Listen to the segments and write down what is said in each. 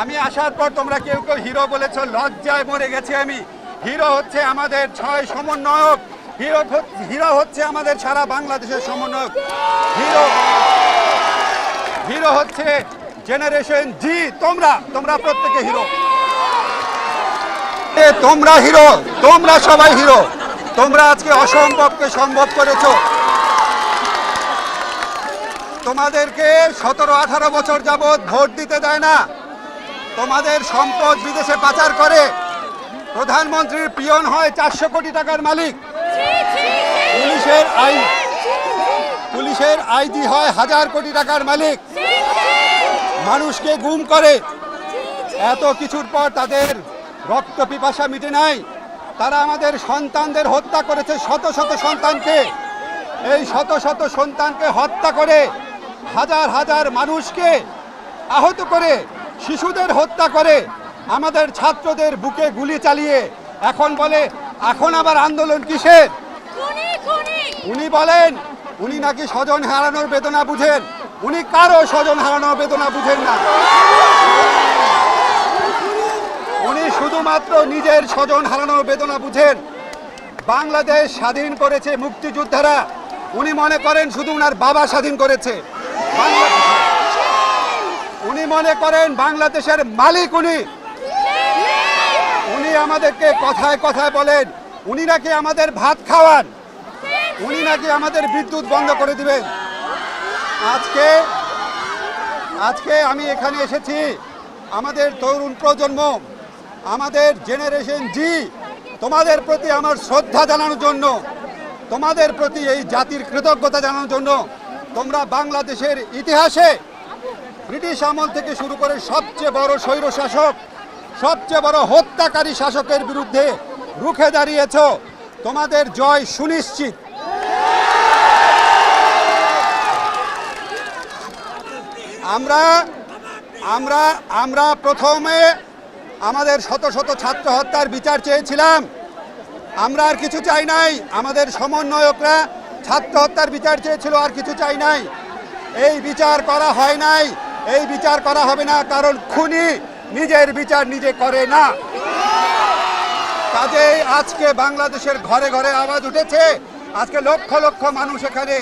আমি আসার পর তোমরা কেউ কেউ হিরো বলেছো, লজ্জায় মরে গেছি আমি। হিরো হচ্ছে আমাদের 6 সমন্বয়ক, হিরো হচ্ছে আমাদের সারা বাংলাদেশের সমন্বয়ক। হিরো হচ্ছে জেনারেশন জি। তোমরা প্রত্যেকে হিরো, তোমরা হিরো, তোমরা সবাই হিরো। তোমরা আজকে অসম্ভবকে সম্ভব করেছো। তোমাদেরকে 17-18 বছর যাবৎ ভোট দিতে দেয় না, তোমাদের সম্পদ বিদেশে পাচার করে। প্রধানমন্ত্রীর পিয়ন হয় 400 কোটি টাকার মালিক, পুলিশের আইজি হয় 1000 কোটি টাকার মালিক, মানুষকে গুম করে। এত কিছুর পর তাদের রক্ত পিপাসা মিটে নাই। তারা আমাদের সন্তানদের হত্যা করেছে, শত শত সন্তানকে। এই শত শত সন্তানকে হত্যা করে, হাজার হাজার মানুষকে আহত করে, শিশুদের হত্যা করে, আমাদের ছাত্রদের বুকে গুলি চালিয়ে এখন বলে এখন আবার আন্দোলন কিসের? উনি বলেন উনি নাকি স্বজন হারানোর বেদনা বুঝেন। উনি কারো স্বজন হারানোর বেদনা বুঝেন না। উনি শুধুমাত্র নিজের স্বজন হারানোর বেদনা বুঝেন। বাংলাদেশ স্বাধীন করেছে মুক্তিযোদ্ধারা। উনি মনে করেন শুধু উনার বাবা স্বাধীন করেছে। উনি মনে করেন বাংলাদেশের মালিক উনি। উনি আমাদেরকে কথায় কথায় বলেন উনি নাকি আমাদের ভাত খাওয়ান, উনি নাকি আমাদের বিদ্যুৎ বন্ধ করে দিবেন। আজকে আমি এখানে এসেছি আমাদের তরুণ প্রজন্ম, আমাদের জেনারেশন জি, তোমাদের প্রতি আমার শ্রদ্ধা জানানোর জন্য, তোমাদের প্রতি এই জাতির কৃতজ্ঞতা জানানোর জন্য। তোমরা বাংলাদেশের ইতিহাসে ব্রিটিশ আমল থেকে শুরু করে সবচেয়ে বড় স্বৈরশাসক, সবচেয়ে বড় হত্যাকারী শাসকের বিরুদ্ধে রুখে দাঁড়িয়েছ। তোমাদের জয় সুনিশ্চিত। আমরা প্রথমে আমাদের শত শত ছাত্র হত্যার বিচার চেয়েছিলাম। আমরা আর কিছু চাই নাই। আমাদের সমন্বয়করা ছাত্র হত্যার বিচার চেয়েছিল, আর কিছু চাই নাই। এই বিচার করা হয় নাই, এই বিচার করা হবে না, কারণ খুনি নিজের বিচার নিজে করে না। কাজেই আজকে বাংলাদেশের ঘরে ঘরে আওয়াজ উঠেছে। আজকে লক্ষ লক্ষ মানুষ এখানে।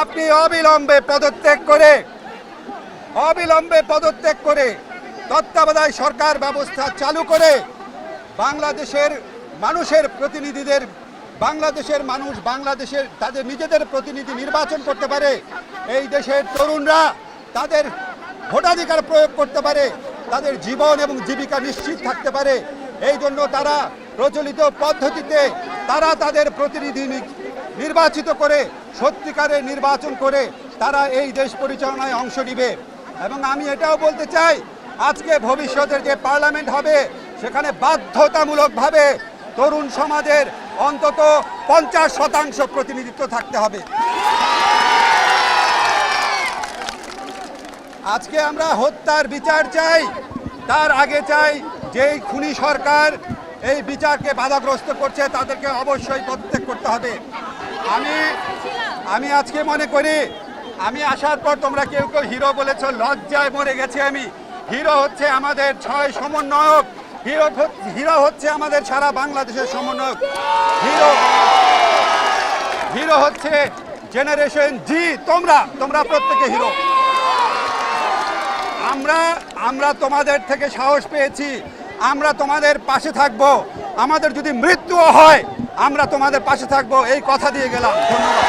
আপনি অবিলম্বে পদত্যাগ করে তত্ত্বাবধায়ক সরকার ব্যবস্থা চালু করে বাংলাদেশের মানুষের প্রতিনিধিদের, বাংলাদেশের মানুষ বাংলাদেশের তাদের নিজেদের প্রতিনিধি নির্বাচন করতে পারে। এই দেশের তরুণরা তাদের ভোটাধিকার প্রয়োগ করতে পারে, তাদের জীবন এবং জীবিকা নিশ্চিত থাকতে পারে। এই জন্য তারা প্রচলিত পদ্ধতিতে তারা তাদের প্রতিনিধি নির্বাচিত করে সত্যিকারের নির্বাচন করে তারা এই দেশ পরিচালনায় অংশ নিবে। এবং আমি এটাও বলতে চাই, আজকে ভবিষ্যতের যে পার্লামেন্ট হবে সেখানে বাধ্যতামূলকভাবে তরুণ সমাজের অন্তত 50% প্রতিনিধিত্ব থাকতে হবে। আজকে আমরা হত্যার বিচার চাই, তার আগে চাই যেই খুনি সরকার এই বিচারকে বাধাগ্রস্ত করছে তাদেরকে অবশ্যই পদত্যাগ করতে হবে। আমি আজকে মনে করি, আমি আসার পর তোমরা কেউ কেউ হিরো বলেছো, লজ্জায় মরে গেছি আমি। হিরো হচ্ছে আমাদের 6 সমন্বয়ক, হিরো হচ্ছে আমাদের সারা বাংলাদেশের সমন্বয়ক। হিরো হচ্ছে জেনারেশন জি। তোমরা প্রত্যেকে হিরো। আমরা তোমাদের থেকে সাহস পেয়েছি, আমরা তোমাদের পাশে থাকব। আমাদের যদি মৃত্যুও হয় আমরা তোমাদের পাশে থাকব, এই কথা দিয়ে গেলাম। ধন্যবাদ।